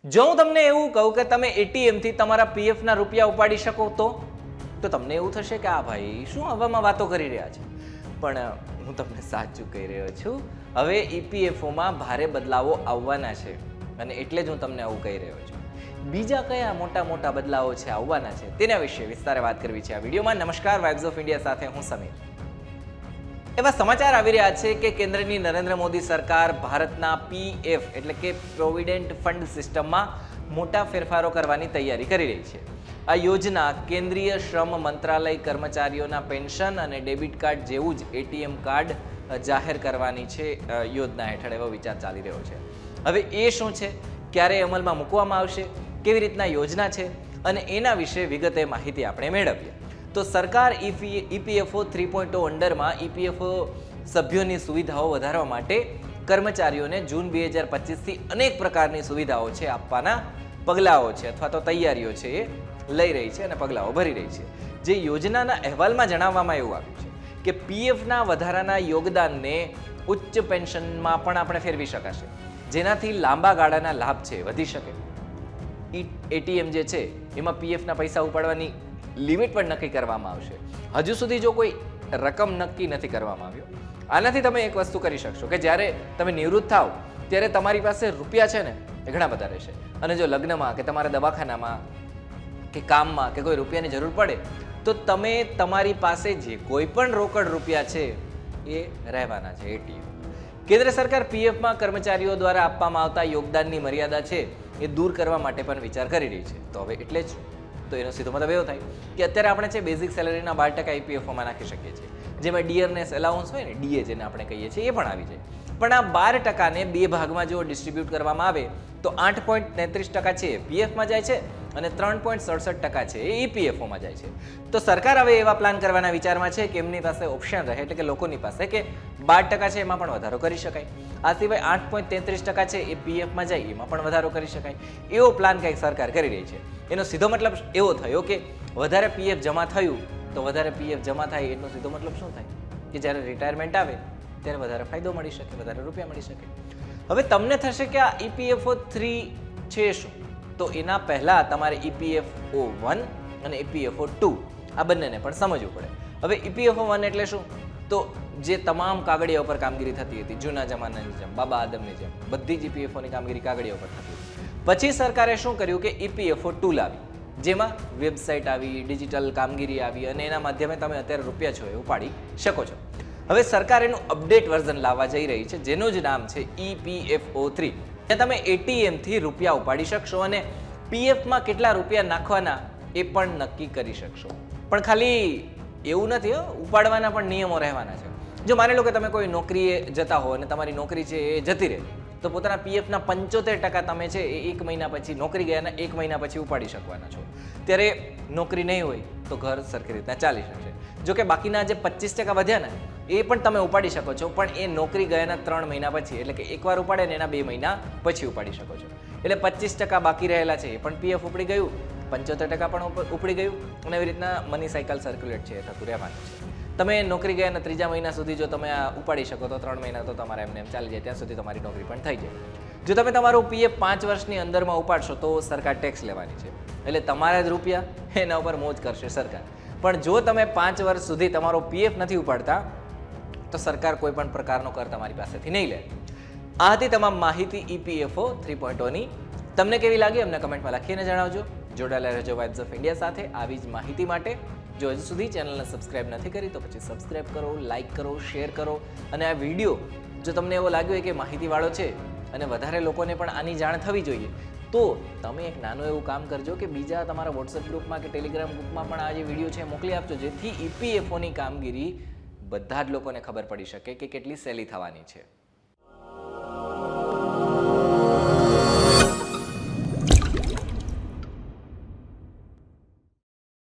જો હું તમને એવું કહું કે તમે એટીએમ થી તમારા પીએફ ના રૂપિયા ઉપાડી શકો તો તમને એવું થશે કે આ ભાઈ શું હવામાં વાતો કરી રહ્યા છે, પણ હું તમને સાચું કહી રહ્યો છું. હવે ઈપીએફઓમાં ભારે બદલાવો આવવાના છે અને એટલે જ હું તમને આવું કહી રહ્યો છું. બીજા કયા મોટા મોટા બદલાવો છે આવવાના છે તેના વિશે વિસ્તારે વાત કરવી છે આ વિડીયોમાં. નમસ્કાર, વાઇબ્સ ઓફ ઇન્ડિયા સાથે હું સમીર. એવા સમાચાર આવી રહ્યા છે કે કેન્દ્રની નરેન્દ્ર મોદી સરકાર ભારતના પીએફ એટલે કે પ્રોવિડન્ટ ફંડ સિસ્ટમમાં મોટા ફેરફારો કરવાની તૈયારી કરી રહી છે. આ યોજના કેન્દ્રીય શ્રમ મંત્રાલય કર્મચારીઓના પેન્શન અને ડેબિટ કાર્ડ જેવું જ એટીએમ કાર્ડ જાહેર કરવાની છે યોજના હેઠળ એવો વિચાર ચાલી રહ્યો છે. હવે એ શું છે, ક્યારે અમલમાં મૂકવામાં આવશે, કેવી રીતના યોજના છે અને એના વિશે વિગતે માહિતી આપણે મેળવીએ. તો સરકાર ઈપીએફઓ 3.0 અંડરમાં ઈપીએફઓ સભ્યોની સુવિધાઓ વધારવા માટે કર્મચારીઓને જૂન 2025થી અનેક પ્રકારની સુવિધાઓ છે આપવાના પગલાઓ છે અથવા તો તૈયારીઓ છે એ લઈ રહી છે અને પગલાઓ ભરી રહી છે. જે યોજનાના અહેવાલમાં જણાવવામાં એવું આવ્યું છે કે પીએફના વધારાના યોગદાનને ઉચ્ચ પેન્શનમાં પણ આપણે ફેરવી શકાશે, જેનાથી લાંબા ગાળાના લાભ છે વધી શકે. એટીએમ જે છે એમાં પીએફના પૈસા ઉપાડવાની લિમિટ પણ નક્કી કરવામાં આવશે. હજુ સુધી જો કોઈ રકમ નક્કી નથી કરવામાં આવ્યો. આનાથી તમે એક વસ્તુ કરી શકશો કે જ્યારે તમે નિવૃત્ત થાવ ત્યારે તમારી પાસે રૂપિયા છે ને એ ઘણા બધા રહેશે, અને જો લગ્નમાં કે તમારા દવાખાનામાં કે કામમાં કે કોઈ રૂપિયાની જરૂર પડે તો તમે તમારી પાસે જે કોઈ પણ રોકડ રૂપિયા છે એ રહેવાના છે એટીએમ. કેન્દ્ર સરકાર પીએફમાં કર્મચારીઓ દ્વારા આપવામાં આવતા યોગદાનની મર્યાદા છે એ દૂર કરવા માટે પણ વિચાર કરી રહી છે. તો હવે એટલે જ તો એનો સીધો મતલબ એવો થાય કે અત્યારે આપણે છે બેઝિક સેલેરીના 12% ઈપીએફઓમાં નાખી શકીએ છીએ, જેમાં ડિયરનેસ એલાઉન્સ હોય ને, ડીએ જેને આપણે કહીએ છીએ, એ પણ આવી જાય. પણ આ 12%ને બે ભાગમાં જો ડિસ્ટ્રીબ્યુટ કરવામાં આવે તો 8.33% છે એ પીએફમાં જાય છે અને 3.67% છે એ ઈપીએફઓમાં જાય છે. તો સરકાર હવે એવા પ્લાન કરવાના વિચારમાં છે કે એમની પાસે ઓપ્શન રહે, એટલે કે લોકોની પાસે, કે 12% છે એમાં પણ વધારો કરી શકાય. આ સિવાય 8.33% છે એ પીએફમાં જાય એમાં પણ વધારો કરી શકાય. એવો પ્લાન કંઈક સરકાર કરી રહી છે. એનો સીધો મતલબ એવો થયો કે વધારે પીએફ જમા થયું તો વધારે પીએફ જમા થાય એટલો સીધો મતલબ શું થાય કે જ્યારે રિટાયરમેન્ટ આવે ત્યારે વધારે ફાયદો મળી શકે, વધારે રૂપિયા મળી શકે. હવે તમને થશે કે આ ઈપીએફઓ 3 છે શું? તો એના પહેલાં તમારે ઈપીએફઓ 1 અને ઈપીએફઓ 2 આ બંનેને પણ સમજવું પડે. હવે ઈપીએફઓ 1 એટલે શું? તો જે તમામ કાગળિયા ઉપર કામગીરી થતી હતી જૂના જમાનાની જેમ, બાબા આદમની જેમ, બધી જ ઈપીએફઓની કામગીરી કાગળિયા ઉપર થતી હતી. પછી સરકારે શું કર્યું કે ઈપીએફઓ 2 લાવી, જેમાં વેબસાઇટ આવી, ડિજિટલ કામગીરી આવી અને એના માધ્યમે તમે અત્યારે રૂપિયા છો એ ઉપાડી શકો છો. હવે સરકાર એનું અપડેટ વર્ઝન લાવવા જઈ રહી છે, જેનું જ નામ છે ઈપીએફઓ 3. ત્યાં તમે એટીએમથી રૂપિયા ઉપાડી શકશો અને પીએફમાં કેટલા રૂપિયા નાખવાના એ પણ નક્કી કરી શકશો. પણ ખાલી એવું નથી, ઉપાડવાના પણ નિયમો રહેવાના છે. જો માની લો કે તમે કોઈ નોકરીએ જતા હો અને તમારી નોકરી છે એ જતી રહે, તો પોતાના પીએફના 75% તમે છે એ 1 મહિના પછી, નોકરી ગયાના 1 મહિના પછી ઉપાડી શકવાના છો. ત્યારે નોકરી નહીં હોય તો ઘર સરખી રીતના ચાલી શકશે. જો કે બાકીના જે 25% વધ્યા ને એ પણ તમે ઉપાડી શકો છો, પણ એ નોકરી ગયાના 3 મહિના પછી, એટલે કે એકવાર ઉપાડે ને એના 2 મહિના પછી ઉપાડી શકો છો. એટલે 25% બાકી રહેલા છે એ પણ પીએફ ઉપડી ગયું, 75% પણ ઉપડી ગયું, અને એવી રીતના મની સાયકલ સર્ક્યુલેટ છે એ થતું રહેવાનું છે. તમે નોકરી ગયાના 3જા મહિના સુધી જો તમે આ ઉપાડી શકો તો 3 મહિના તો તમારે એમને એમ ચાલી જાય, ત્યાં સુધી તમારી નોકરી પણ થઈ જાય. જો તમે તમારું પીએફ 5 વર્ષની અંદરમાં ઉપાડશો તો સરકાર ટેક્સ લેવાની છે, એટલે તમારા જ રૂપિયા એના ઉપર મોજ કરશે સરકાર. પણ જો તમે 5 વર્ષ સુધી તમારો પીએફ નથી ઉપાડતા તો સરકાર કોઈ પણ પ્રકારનો કર તમારી પાસેથી નહીં લે. આ હતી તમામ માહિતી ઈપીએફઓ 3.0ની. તમને કેવી લાગી અમને કમેન્ટમાં લખીને જણાવજો. જોડાયેલા રહેજો વાઇબ્સ ઓફ ઇન્ડિયા સાથે આવી જ માહિતી માટે. જો હજુ સુધી ચેનલને સબસ્ક્રાઇબ નથી કરી તો પછી સબસ્ક્રાઇબ કરો, લાઇક કરો, શેર કરો. અને આ વિડીયો જો તમને એવો લાગ્યો હોય કે માહિતીવાળો છે અને વધારે લોકોને પણ આની જાણ થવી જોઈએ, તો તમે એક નાનું એવું કામ કરજો કે બીજા તમારા વોટ્સએપ ગ્રુપમાં કે ટેલિગ્રામ ગ્રુપમાં પણ આ જે વિડીયો છે મોકલી આપજો, જેથી ઈપીએફઓની કામગીરી બધા જ લોકોને ખબર પડી શકે કે કેટલી સહેલી થવાની છે.